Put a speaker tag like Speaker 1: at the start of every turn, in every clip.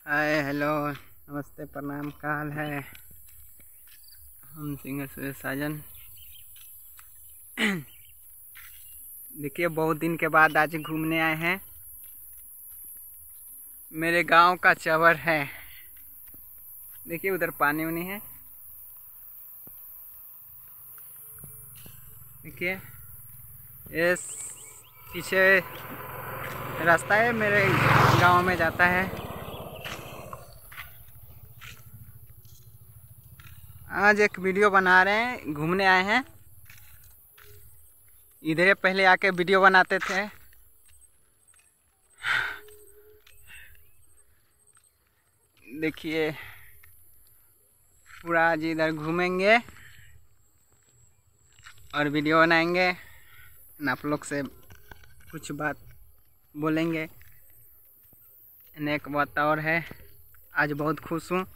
Speaker 1: Hi hello नमस्ते प्रणाम। का हाल है? हम सिंगर सुरेश साजन। देखिए, बहुत दिन के बाद आज घूमने आए हैं। मेरे गांव का चवर है। देखिए उधर पानी उनी है। देखिए ये पीछे रास्ता है, मेरे गांव में जाता है। आज एक वीडियो बना रहे हैं, घूमने आए हैं। इधर पहले आके वीडियो बनाते थे। देखिए पूरा आज इधर घूमेंगे और वीडियो बनाएंगे। आप लोग से कुछ बात बोलेंगे। एक बात और है, आज बहुत खुश हूँ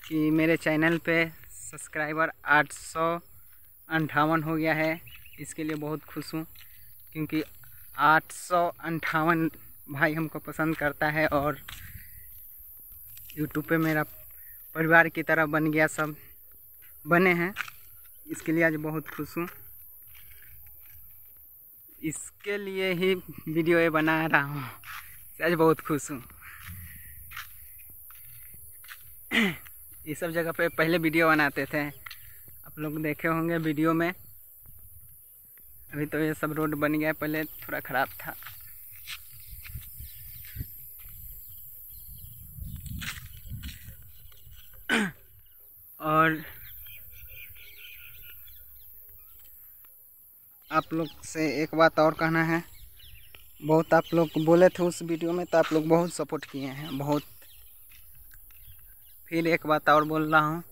Speaker 1: कि मेरे चैनल पे सब्सक्राइबर 858 हो गया है। इसके लिए बहुत खुश हूँ क्योंकि 858 भाई हमको पसंद करता है और यूट्यूब पे मेरा परिवार की तरह बन गया, सब बने हैं। इसके लिए आज बहुत खुश हूँ। इसके लिए ही वीडियो ये बना रहा हूँ। आज बहुत खुश हूँ। ये सब जगह पे पहले वीडियो बनाते थे, आप लोग देखे होंगे वीडियो में। अभी तो ये सब रोड बन गया, पहले थोड़ा ख़राब था। और आप लोग से एक बात और कहना है। बहुत आप लोग बोले थे उस वीडियो में, तो आप लोग बहुत सपोर्ट किए हैं, बहुत। फिर एक बात और बोल रहा हूँ,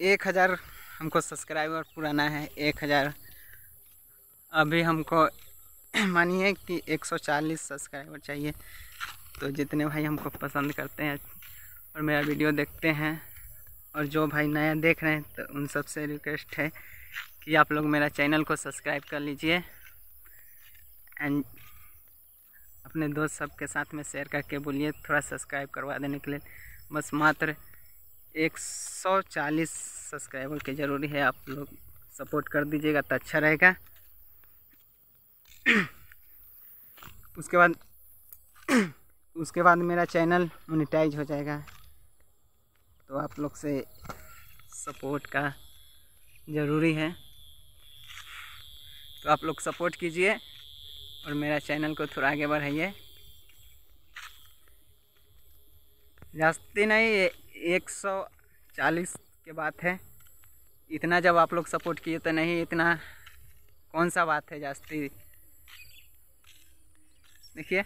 Speaker 1: 1000 हमको सब्सक्राइबर पुराना है। 1000 अभी हमको मानिए कि 140 सब्सक्राइबर चाहिए। तो जितने भाई हमको पसंद करते हैं और मेरा वीडियो देखते हैं, और जो भाई नया देख रहे हैं, तो उन सब से रिक्वेस्ट है कि आप लोग मेरा चैनल को सब्सक्राइब कर लीजिए एंड अपने दोस्त सबके साथ में शेयर करके बोलिए थोड़ा सब्सक्राइब करवा देने के लिए। बस मात्र 140 सब्सक्राइबर की ज़रूरी है। आप लोग सपोर्ट कर दीजिएगा तो अच्छा रहेगा। उसके बाद मेरा चैनल मोनेटाइज हो जाएगा। तो आप लोग से सपोर्ट का ज़रूरी है। तो आप लोग सपोर्ट कीजिए और मेरा चैनल को थोड़ा आगे बढ़ाइए। जास्ती नहीं, 140 के बात है। इतना जब आप लोग सपोर्ट किए तो नहीं, इतना कौन सा बात है जास्ती। देखिए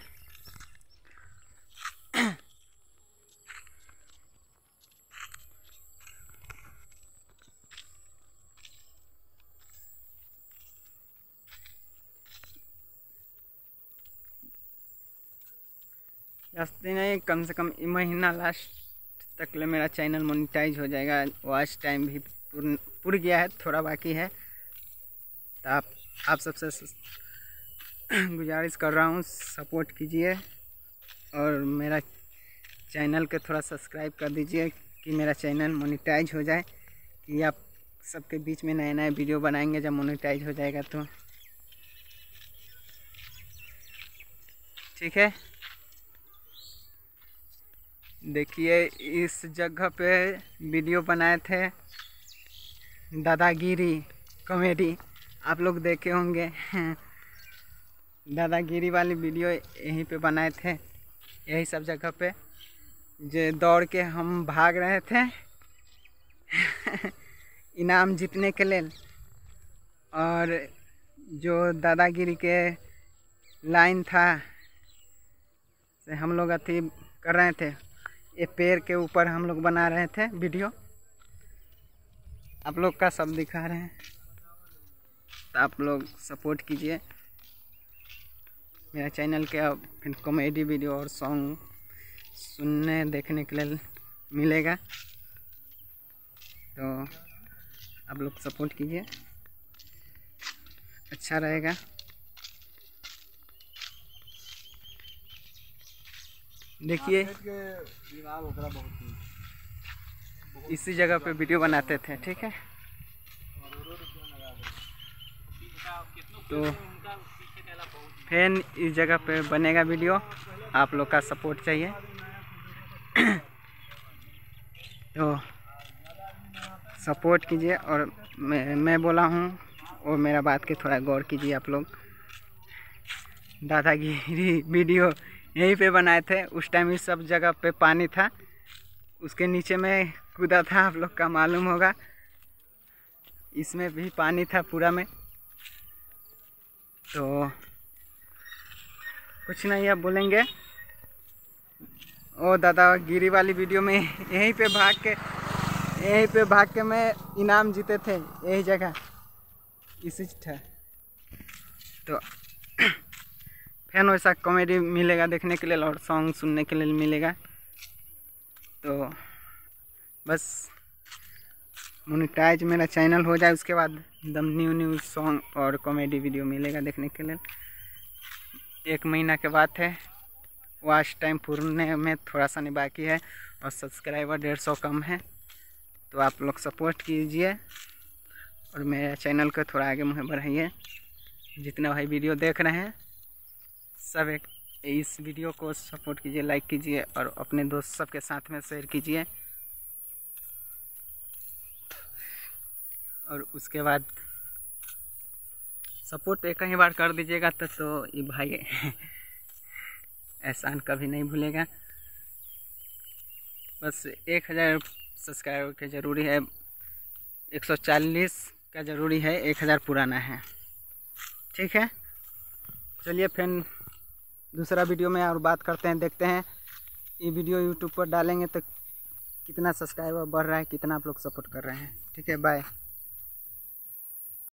Speaker 1: जास्ती नहीं, कम से कम महीना लास्ट तक ले मेरा चैनल मोनेटाइज हो जाएगा। वॉच टाइम भी पूर गया है, थोड़ा बाकी है। तो आप सबसे गुजारिश कर रहा हूँ, सपोर्ट कीजिए और मेरा चैनल के थोड़ा सब्सक्राइब कर दीजिए कि मेरा चैनल मोनेटाइज हो जाए। कि आप सबके बीच में नए नए वीडियो बनाएंगे जब मोनेटाइज हो जाएगा तो। ठीक है। देखिए इस जगह पे वीडियो बनाए थे, दादागिरी कॉमेडी, आप लोग देखे होंगे। दादागिरी वाली वीडियो यहीं पे बनाए थे, यही सब जगह पे। जो दौड़ के हम भाग रहे थे इनाम जीतने के लिए। और जो दादागिरी के लाइन था से हम लोग अथी कर रहे थे, ये पेड़ के ऊपर हम लोग बना रहे थे वीडियो। आप लोग का सब दिखा रहे हैं। तो आप लोग सपोर्ट कीजिए मेरा चैनल के। अब फिर कॉमेडी वीडियो और सॉन्ग सुनने देखने के लिए मिलेगा। तो आप लोग सपोर्ट कीजिए, अच्छा रहेगा। देखिए इसी जगह पे वीडियो बनाते थे, ठीक है। तो फिर इस जगह पे बनेगा वीडियो, आप लोग का सपोर्ट चाहिए। तो सपोर्ट कीजिए, और मैं बोला हूँ और मेरा बात के थोड़ा गौर कीजिए आप लोग। दादागिरी वीडियो यहीं पे बनाए थे, उस टाइम इस सब जगह पे पानी था, उसके नीचे में कूदा था, आप लोग का मालूम होगा। इसमें भी पानी था पूरा में। तो कुछ नहीं अब बोलेंगे। ओ दादागिरी वाली वीडियो में यहीं पे भाग के मैं इनाम जीते थे, यही जगह इसी था। तो फिर वैसा कॉमेडी मिलेगा देखने के लिए और सॉन्ग सुनने के लिए मिलेगा। तो बस मोनेटाइज मेरा चैनल हो जाए, उसके बाद एकदम न्यू सॉन्ग और कॉमेडी वीडियो मिलेगा देखने के लिए। 1 महीना के बाद है, वॉच टाइम पूर्ण में थोड़ा सा नहीं बाकी है और सब्सक्राइबर 150 कम है। तो आप लोग सपोर्ट कीजिए और मेरे चैनल को थोड़ा आगे मुझे बढ़ाइए। जितने भाई वीडियो देख रहे हैं सब इस वीडियो को सपोर्ट कीजिए, लाइक कीजिए और अपने दोस्त सबके साथ में शेयर कीजिए। और उसके बाद सपोर्ट एक ही बार कर दीजिएगा तो ये भाई एहसान कभी नहीं भूलेगा। बस 1000 सब्सक्राइबर का ज़रूरी है, 140 का ज़रूरी है, 1000 पुराना है, ठीक है। चलिए फिर दूसरा वीडियो में और बात करते हैं, देखते हैं ये वीडियो यूट्यूब पर डालेंगे तो कितना सब्सक्राइबर बढ़ रहा है, कितना आप लोग सपोर्ट कर रहे हैं, ठीक है। बाय।